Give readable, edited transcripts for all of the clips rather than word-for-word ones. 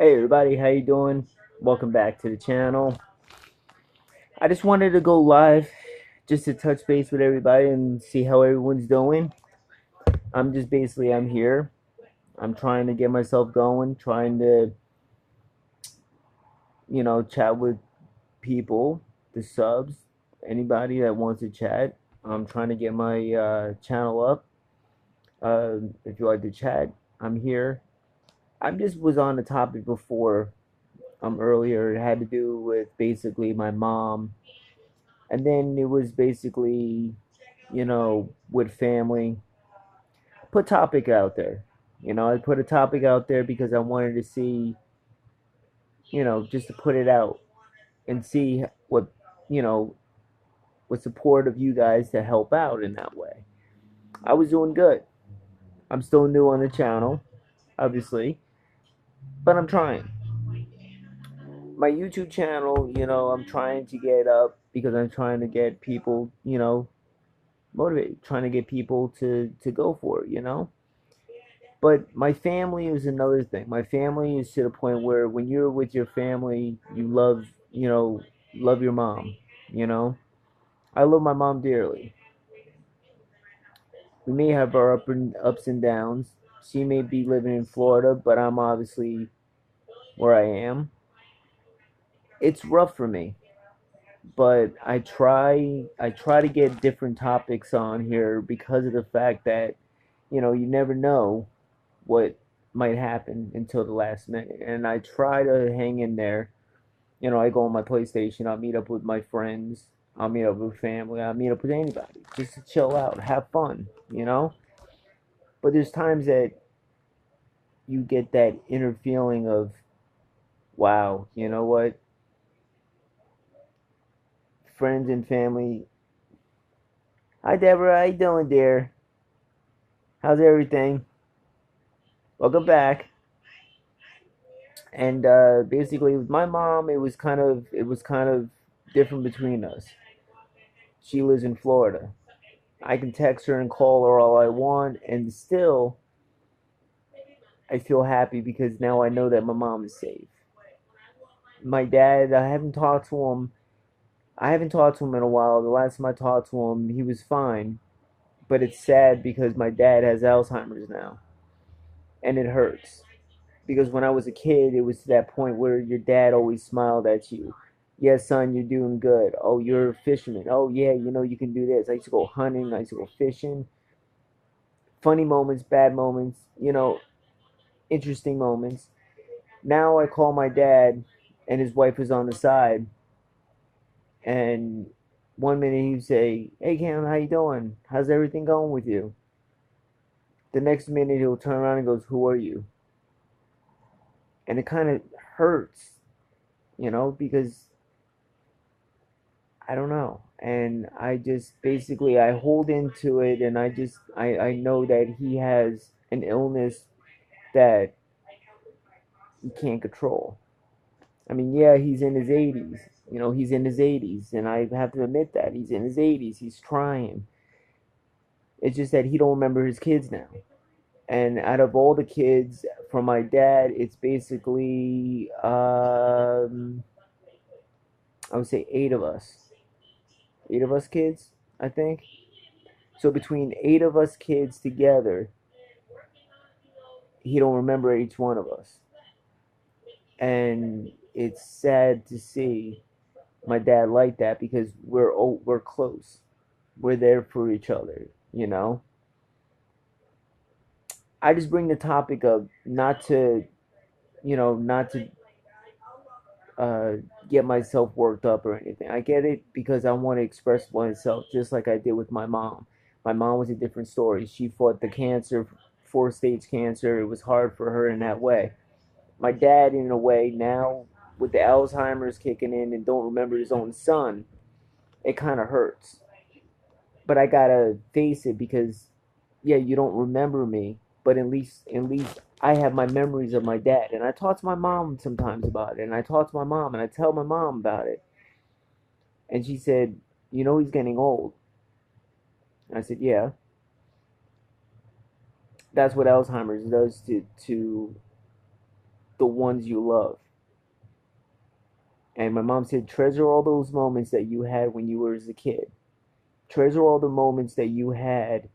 Hey everybody, how you doing? Welcome back to the channel. I just wanted to go live just to touch base with everybody and see how everyone's doing. I'm here. I'm trying to get myself going, trying to, chat with people, the subs, anybody that wants to chat. I'm trying to get my channel up. If you like to chat, I'm here. I just was on the topic before earlier. It had to do with basically my mom. And then it was basically, with family. Put topic out there. I put a topic out there because I wanted to see, just to put it out and see what, you know, with support of you guys to help out in that way. I was doing good. I'm still new on the channel, obviously, but I'm trying. My YouTube channel, I'm trying to get up because I'm trying to get people, motivated, trying to get people to go for it. But my family is another thing. My family is to the point where when you're with your family, you love your mom, you know? I love my mom dearly. We may have our ups and downs. She may be living in Florida, but I'm obviously where I am. It's rough for me, but I try to get different topics on here because of the fact that, you never know what might happen until the last minute. And I try to hang in there. I go on my PlayStation, I'll meet up with my friends, I'll meet up with family, I'll meet up with anybody just to chill out, have fun. But there's times that you get that inner feeling of, wow, you know what? Friends and family. Hi, Deborah, how you doing, dear? How's everything? Welcome back. And basically, with my mom, it was kind of different between us. She lives in Florida. I can text her and call her all I want, and still, I feel happy because now I know that my mom is safe. My dad, I haven't talked to him. I haven't talked to him in a while. The last time I talked to him, he was fine. But it's sad because my dad has Alzheimer's now, and it hurts. Because when I was a kid, it was to that point where your dad always smiled at you. Yes, son, you're doing good. Oh, you're a fisherman. Oh, yeah, you can do this. I used to go hunting. I used to go fishing. Funny moments, bad moments, interesting moments. Now I call my dad, and his wife is on the side, and one minute he'd say, "Hey Cam, how you doing? How's everything going with you?" The next minute he'll turn around and goes, "Who are you?" And it kind of hurts, because I don't know. And I just basically I hold into it, and I know that he has an illness that he can't control. I mean, yeah, he's in his 80s. He's in his 80s, and I have to admit that he's in his 80s. He's trying. It's just that he don't remember his kids now. And out of all the kids from my dad, it's basically I would say eight of us kids, I think. So between eight of us kids together, he don't remember each one of us, and it's sad to see my dad like that because we're close. We're there for each other. I just bring the topic up not to uh, get myself worked up or anything. I get it because I want to express myself just like I did with my mom. My mom was a different story. She fought the cancer, four-stage cancer. It was hard for her in that way. My dad, in a way, now with the Alzheimer's kicking in and don't remember his own son, it kind of hurts. But I gotta face it because, yeah, you don't remember me, but at least I have my memories of my dad, and I talk to my mom sometimes about it, and I talk to my mom, and I tell my mom about it, and she said, he's getting old. And I said, yeah, that's what Alzheimer's does to the ones you love. And my mom said, treasure all those moments that you had when you were as a kid. Treasure all the moments that you had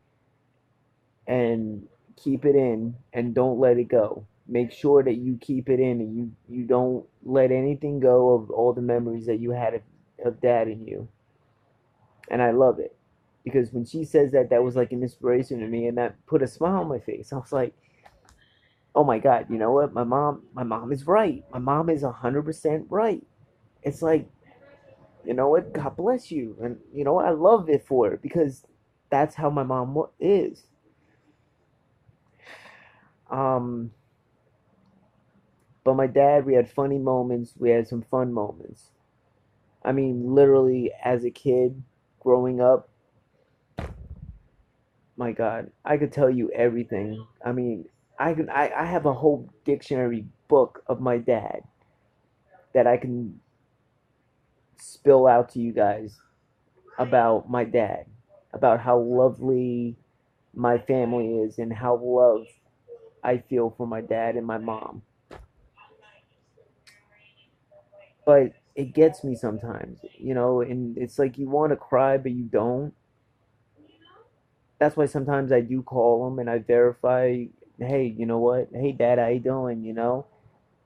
and keep it in and don't let it go. Make sure that you keep it in and you don't let anything go of all the memories that you had of dad and you. And I love it. Because when she says that, that was like an inspiration to me and that put a smile on my face. I was like, oh my God, you know what? My mom is right. My mom is 100% right. It's like, you know what? God bless you. And you know what? I love it for her because that's how my mom is. Um, but my dad, we had funny moments. We had some fun moments. I mean, literally, as a kid growing up, my God, I could tell you everything. I mean, I have a whole dictionary book of my dad that I can spill out to you guys about my dad, about how lovely my family is and how loved I feel for my dad and my mom. But it gets me sometimes, and it's like you want to cry, but you don't. That's why sometimes I do call him and I verify, hey, you know what? Hey, dad, how you doing?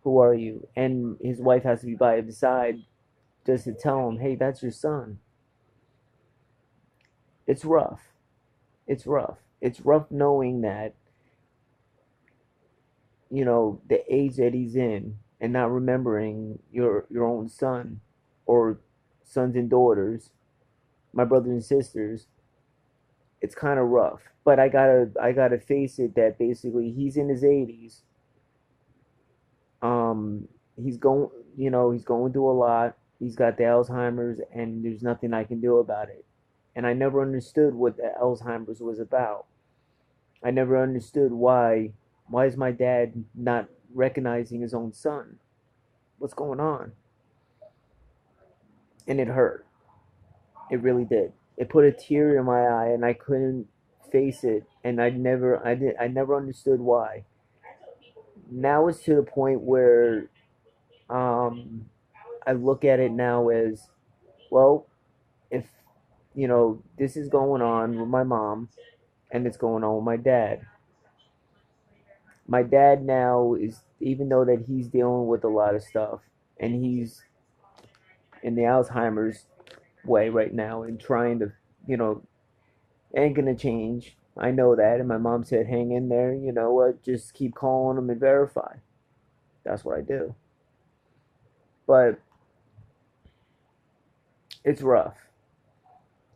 Who are you? And his wife has to be by his side just to tell him, hey, that's your son. It's rough. It's rough. It's rough knowing that, the age that he's in and not remembering your own son or sons and daughters, my brothers and sisters. It's kind of rough. But I gotta face it that basically he's in his 80s. He's going he's going through a lot. He's got the Alzheimer's and there's nothing I can do about it. And I never understood what the Alzheimer's was about. I never understood why is my dad not recognizing his own son? What's going on? And it hurt. It really did. It put a tear in my eye and I couldn't face it and I never understood why. Now it's to the point where um I look at it now as, well, if this is going on with my mom and it's going on with my dad. My dad now is, even though that he's dealing with a lot of stuff and he's in the Alzheimer's way right now and trying to, you know, ain't gonna change. I know that, and my mom said, "Hang in there. You know what? Just keep calling them and verify." That's what I do. But it's rough.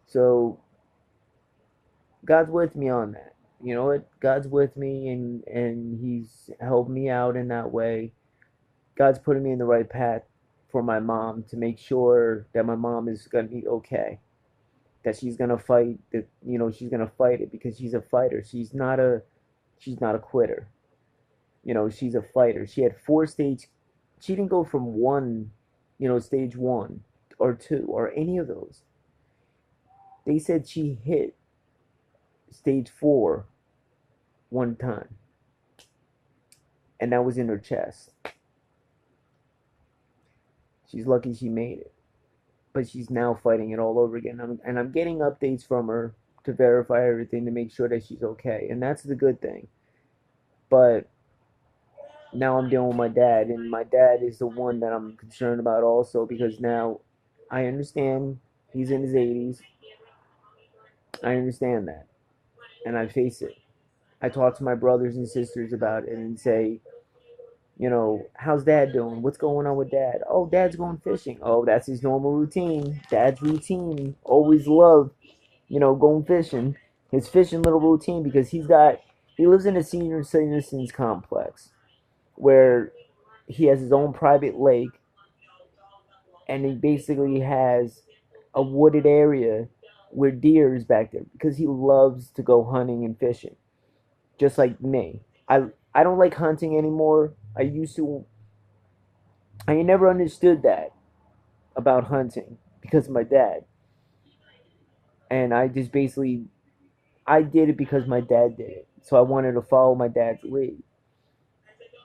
So God's with me on that. You know what? God's with me, and He's helped me out in that way. God's putting me in the right path for my mom to make sure that my mom is gonna be okay. That she's gonna fight. That she's gonna fight it because she's a fighter. She's not a quitter. She's a fighter. She had four stage. She didn't go from one, stage one or two or any of those. They said she hit stage four one time, and that was in her chest. She's lucky she made it, but she's now fighting it all over again. And I'm getting updates from her to verify everything to make sure that she's okay, and that's the good thing. But now I'm dealing with my dad, and my dad is the one that I'm concerned about also because now I understand he's in his 80s. I understand that, and I face it. I talk to my brothers and sisters about it and say, how's dad doing? What's going on with dad? Oh, dad's going fishing. Oh, that's his normal routine. Dad's routine. Always loved, going fishing. His fishing little routine because he lives in a senior citizens complex where he has his own private lake and he basically has a wooded area where deer is back there because he loves to go hunting and fishing, just like me. I don't like hunting anymore. I used to. I never understood that about hunting because of my dad, and I just basically I did it because my dad did it, so I wanted to follow my dad's lead.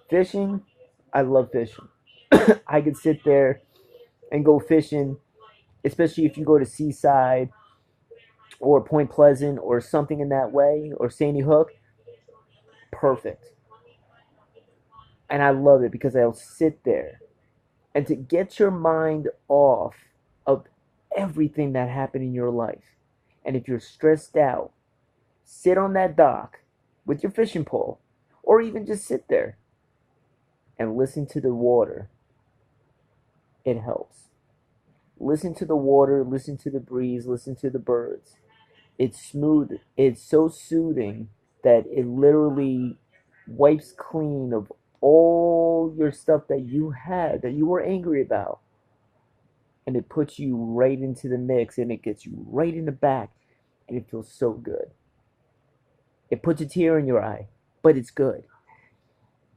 Fishing, I love fishing. I could sit there and go fishing, especially if you go to Seaside or Point Pleasant or something in that way, or Sandy Hook. Perfect. And I love it because I'll sit there and to get your mind off of everything that happened in your life. And if you're stressed out, sit on that dock with your fishing pole, or even just sit there and listen to the water. It helps. Listen to the water, listen to the breeze, listen to the birds. It's smooth. It's so soothing that it literally wipes clean of all your stuff that you had, that you were angry about. And it puts you right into the mix and it gets you right in the back. And it feels so good. It puts a tear in your eye, but it's good.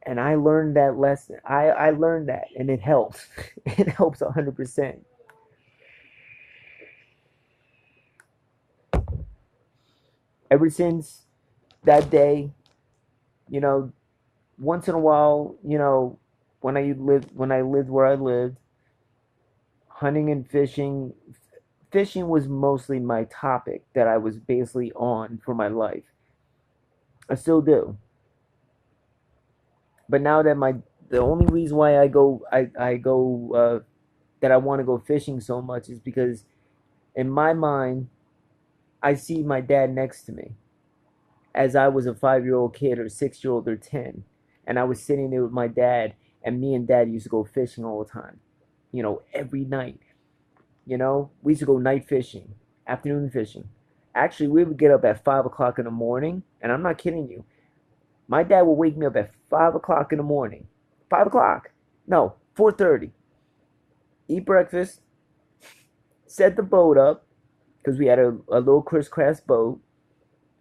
And I learned that lesson. I learned that and it helps. It helps 100%. Ever since that day, you know, once in a while, when I lived where I lived, hunting and fishing was mostly my topic that I was basically on for my life. I still do. But now that the only reason why I go that I want to go fishing so much is because in my mind I see my dad next to me as I was a 5-year-old kid or 6-year old or 10, and I was sitting there with my dad, and me and dad used to go fishing all the time, every night. We used to go night fishing, afternoon fishing. Actually, we would get up at 5 o'clock in the morning, and I'm not kidding you. My dad would wake me up at 5 o'clock in the morning. 5 o'clock? No, 4:30. Eat breakfast, set the boat up because we had a little crisscross boat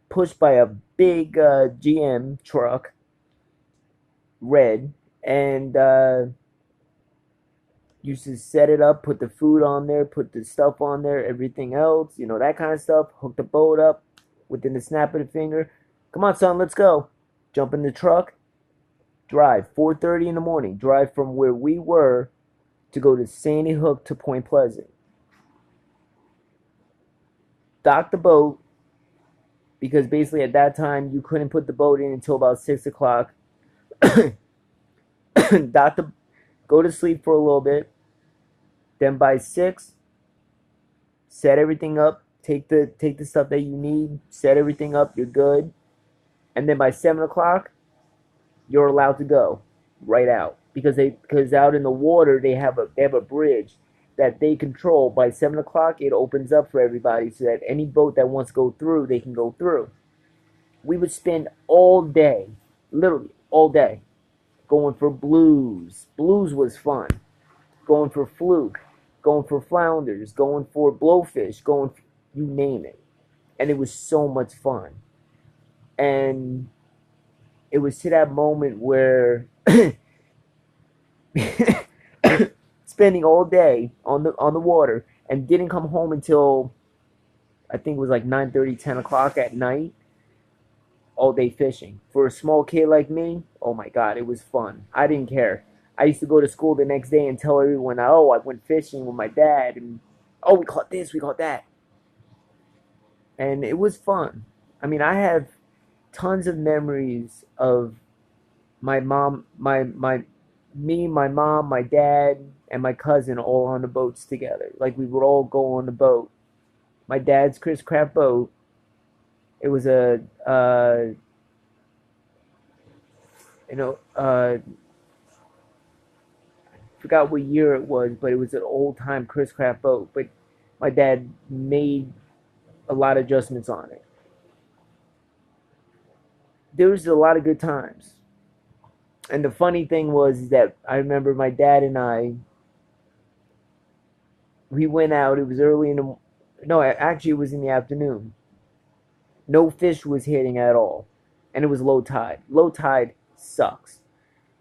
pushed by a big GM truck, red, and used to set it up, put the food on there, put the stuff on there, everything else, that kind of stuff. Hook the boat up within the snap of the finger. Come on, son, let's go. Jump in the truck, drive 4:30 in the morning. Drive from where we were to go to Sandy Hook to Point Pleasant. Dock the boat because basically at that time you couldn't put the boat in until about 6 o'clock. Dock the, go to sleep for a little bit. Then by 6, set everything up. Take the stuff that you need. Set everything up. You're good. And then by 7 o'clock, you're allowed to go right out because out in the water they have a bridge that they control. By 7 o'clock, it opens up for everybody so that any boat that wants to go through, they can go through. We would spend all day, literally all day, going for blues. Blues was fun. Going for fluke, going for flounders, going for blowfish, you name it. And it was so much fun. And it was to that moment where spending all day on the water and didn't come home until I think it was like 9:30, 10 o'clock at night, all day fishing. For a small kid like me, oh my God, it was fun. I didn't care. I used to go to school the next day and tell everyone, oh, I went fishing with my dad, and oh, we caught this, we caught that. And it was fun. I mean, I have tons of memories of my mom, me, my mom, my dad, and my cousin all on the boats together. Like we would all go on the boat. My dad's Chris Craft boat. It was a, you know, forgot what year it was, but it was an old time Chris Craft boat. But my dad made a lot of adjustments on it. There was a lot of good times. And the funny thing was that I remember my dad and we went out. It was early in the, no, actually it was in the afternoon. No fish was hitting at all. And it was low tide. Low tide sucks.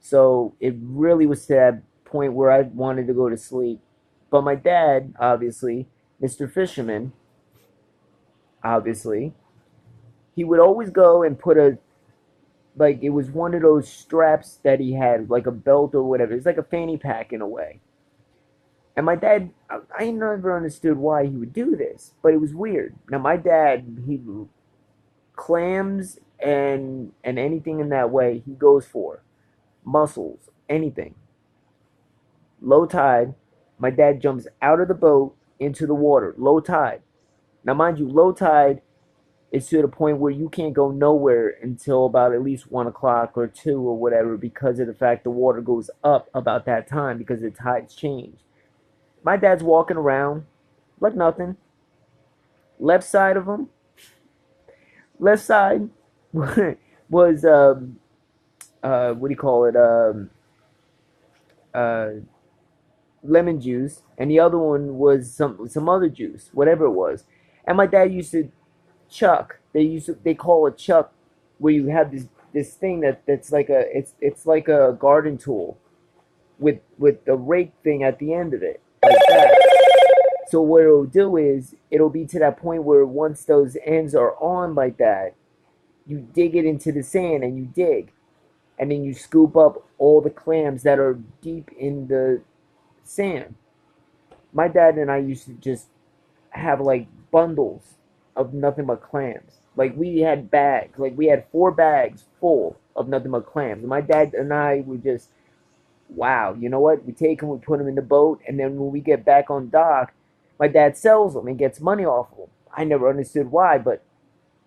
So it really was to that point where I wanted to go to sleep. But my dad, obviously, Mr. Fisherman, obviously, he would always go and put a like it was one of those straps that he had, like a belt or whatever. It's like a fanny pack in a way. And my dad, I never understood why he would do this, but it was weird. Now my dad, he clams and anything in that way he goes for, mussels, anything. Low tide, my dad jumps out of the boat into the water. Low tide. Now mind you, low tide is to the point where you can't go nowhere until about at least 1 o'clock or 2 or whatever, because of the fact the water goes up about that time because the tides change. My dad's walking around like nothing. Left side of him, left side was what do you call it? Uh, lemon juice, and the other one was some other juice, whatever it was. And my dad used to chuck. They call it chuck, where you have this thing that's like it's like a garden tool with the rake thing at the end of it, like that. So what it'll do is it'll be to that point where once those ends are on like that, you dig it into the sand and you dig, and then you scoop up all the clams that are deep in the sand. My dad and I used to just have like bundles of nothing but clams. Like we had bags, like we had 4 bags full of nothing but clams. My dad and I would just, wow, you know what? We take them, we put them in the boat, and then when we get back on dock, my dad sells them and gets money off of them. I never understood why, but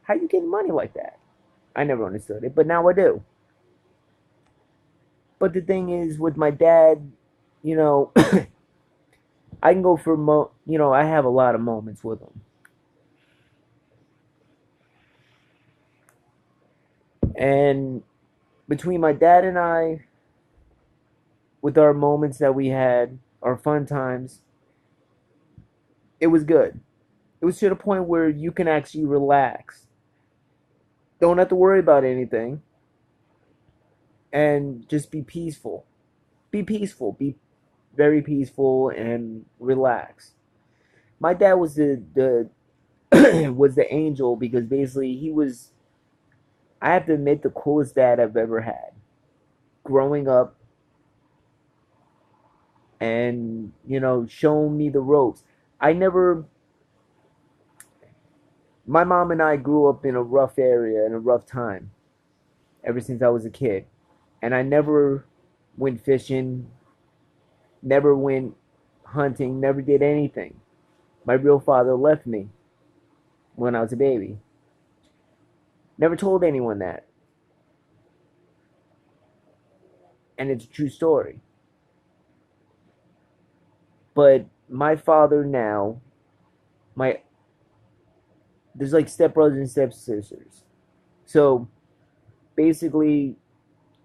how you get money like that? I never understood it, but now I do. But the thing is, with my dad, you know, I can go for I have a lot of moments with him, and between my dad and I, with our moments that we had, our fun times, it was good. It was to the point where you can actually relax, don't have to worry about anything, and just be peaceful. Be peaceful. Be very peaceful and relax. My dad was the was the angel, because basically he was, I have to admit, the coolest dad I've ever had. Growing up and, showing me the ropes. I never, my mom and I grew up in a rough area, in a rough time, ever since I was a kid. And I never went fishing, never went hunting, never did anything. My real father left me when I was a baby. Never told anyone that. And it's a true story. But my father now, my there's like stepbrothers and stepsisters. So basically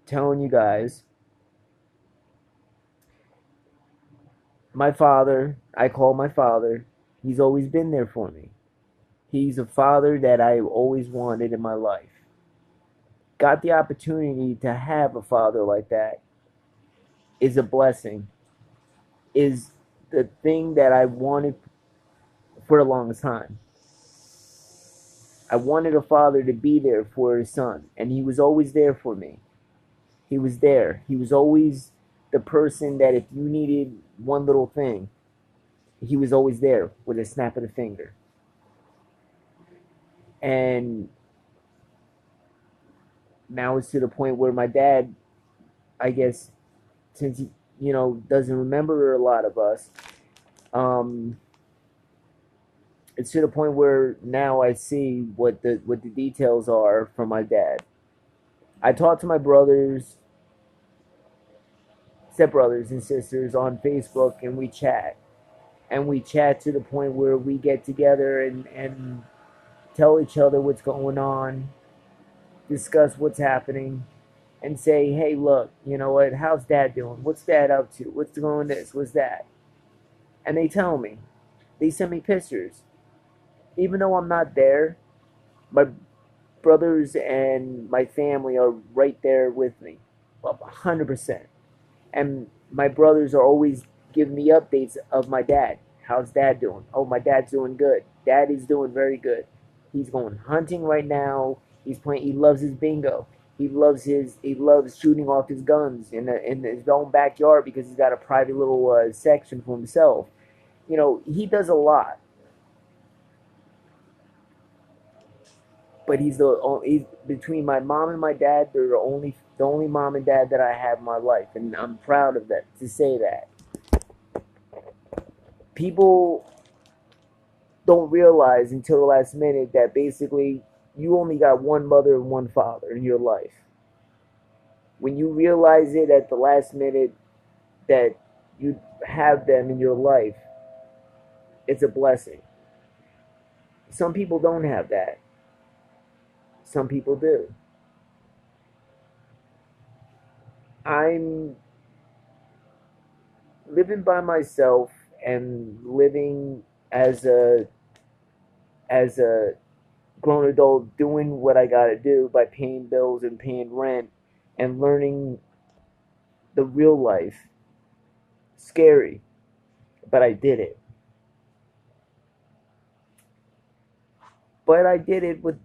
telling you guys, my father, I call my father, he's always been there for me. He's a father that I always wanted in my life. Got the opportunity to have a father like that is a blessing, is the thing that I wanted for the longest time. I wanted a father to be there for his son, and he was always there for me. He was there. He was always the person that if you needed one little thing, he was always there with a snap of the finger. And now it's to the point where my dad, I guess, since he, doesn't remember a lot of us, um, it's to the point where now I see what the details are from my dad. I talk to my brothers, stepbrothers and sisters on Facebook, and we chat. And we chat to the point where we get together and tell each other what's going on, discuss what's happening, and say, hey, look, you know what, how's dad doing? What's dad up to? What's going this? What's that? And they tell me. They send me pictures. Even though I'm not there, my brothers and my family are right there with me. 100%. And my brothers are always giving me updates of my dad. How's dad doing? Oh, my dad's doing good. Dad is doing very good. He's going hunting right now. He loves his bingo. He loves shooting off his guns in his own backyard because he's got a private little section for himself. You know, he does a lot, but he's between my mom and my dad. They're the only mom and dad that I have in my life, and I'm proud of that to say that. People don't realize until the last minute that basically you only got one mother and one father in your life. When you realize it at the last minute that you have them in your life, it's a blessing. Some people don't have that. Some people do. I'm living by myself and living as a grown adult, doing what I gotta do by paying bills and paying rent and learning the real life. Scary, but I did it. But I did it with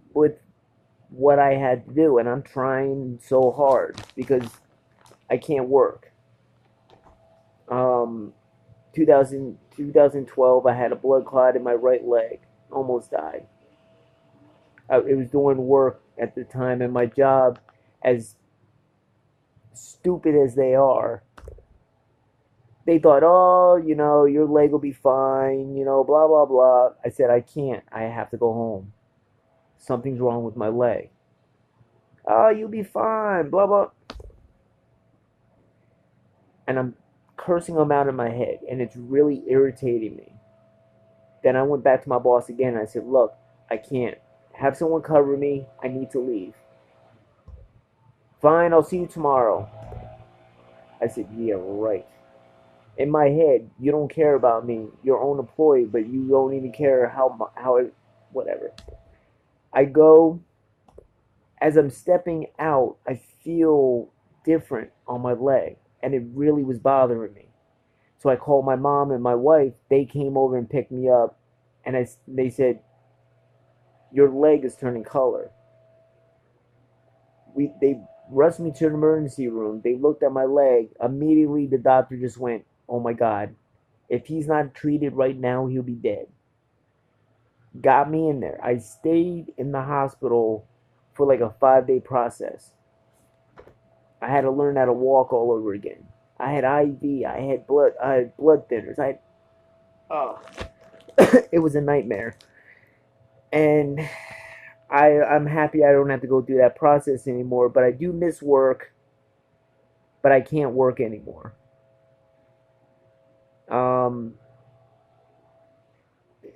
what I had to do, and I'm trying so hard because I can't work. Um, 2012, I had a blood clot in my right leg. Almost died. It was doing work at the time, and my job, as stupid as they are, they thought, oh, you know, your leg will be fine, you know, blah, blah, blah. I said, I can't. I have to go home. Something's wrong with my leg. Oh, you'll be fine, blah, blah. And I'm cursing them out in my head, and it's really irritating me. Then I went back to my boss again, and I said, look, I can't. Have someone cover me. I need to leave. Fine, I'll see you tomorrow. I said, yeah, right. In my head, you don't care about me, your own employee, but you don't even care whatever. I go, as I'm stepping out, I feel different on my leg, and it really was bothering me. So I called my mom and my wife. They came over and picked me up, and they said, your leg is turning color. They rushed me to the emergency room. They looked at my leg. Immediately, the doctor just went, oh my God, if he's not treated right now, he'll be dead. Got me in there. I stayed in the hospital for like a 5-day process. I had to learn how to walk all over again. I had IV. I had blood thinners. Oh, it was a nightmare. And I'm happy I don't have to go through that process anymore. But I do miss work. But I can't work anymore.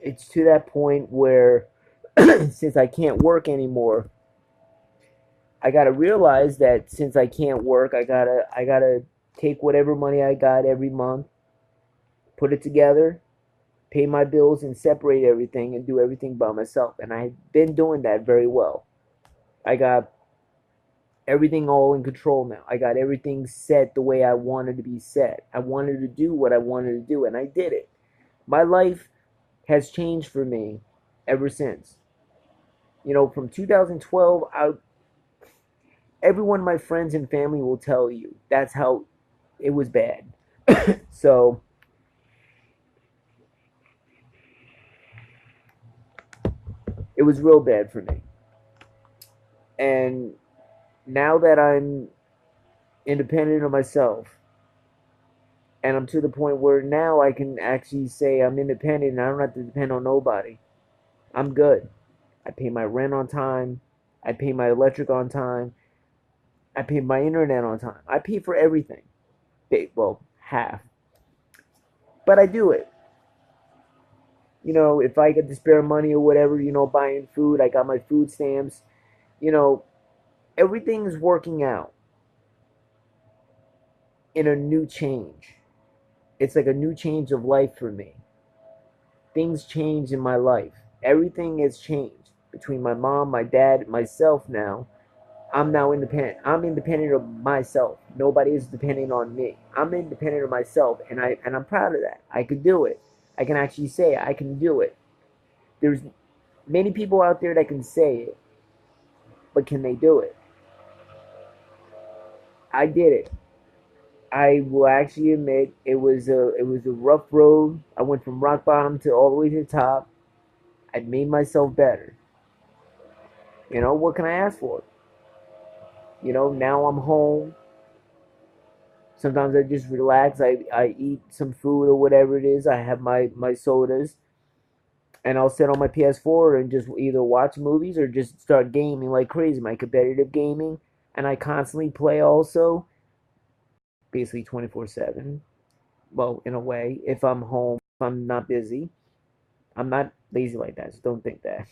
It's to that point where since I can't work anymore, I gotta realize that since I can't work, I gotta take whatever money I got every month, put it together, pay my bills, and separate everything and do everything by myself. And I've been doing that very well. I got everything all in control now. I got everything set the way I wanted to be set. I wanted to do what I wanted to do, and I did it. My life has changed for me ever since. You know, from 2012, everyone, my friends and family will tell you that's how it was bad. So it was real bad for me. And now that I'm independent of myself, and I'm to the point where now I can actually say I'm independent and I don't have to depend on nobody, I'm good. I pay my rent on time. I pay my electric on time. I pay my internet on time. I pay for everything. Well, half. But I do it. You know, if I get to spare money or whatever, you know, buying food, I got my food stamps. You know, everything's working out in a new change. It's like a new change of life for me. Things change in my life. Everything has changed between my mom, my dad, myself now. I'm now independent. I'm independent of myself. Nobody is depending on me. I'm independent of myself, and I'm proud of that. I can do it. I can actually say I can do it. There's many people out there that can say it, but can they do it? I did it. I will actually admit it was a rough road. I went from rock bottom to all the way to the top. I made myself better. You know, what can I ask for? You know, now I'm home. Sometimes I just relax. I eat some food or whatever it is. I have my sodas, and I'll sit on my PS4 and just either watch movies or just start gaming like crazy. My competitive gaming, and I constantly play also, basically 24/7. Well, in a way, if I'm home, if I'm not busy. I'm not lazy like that, so don't think that.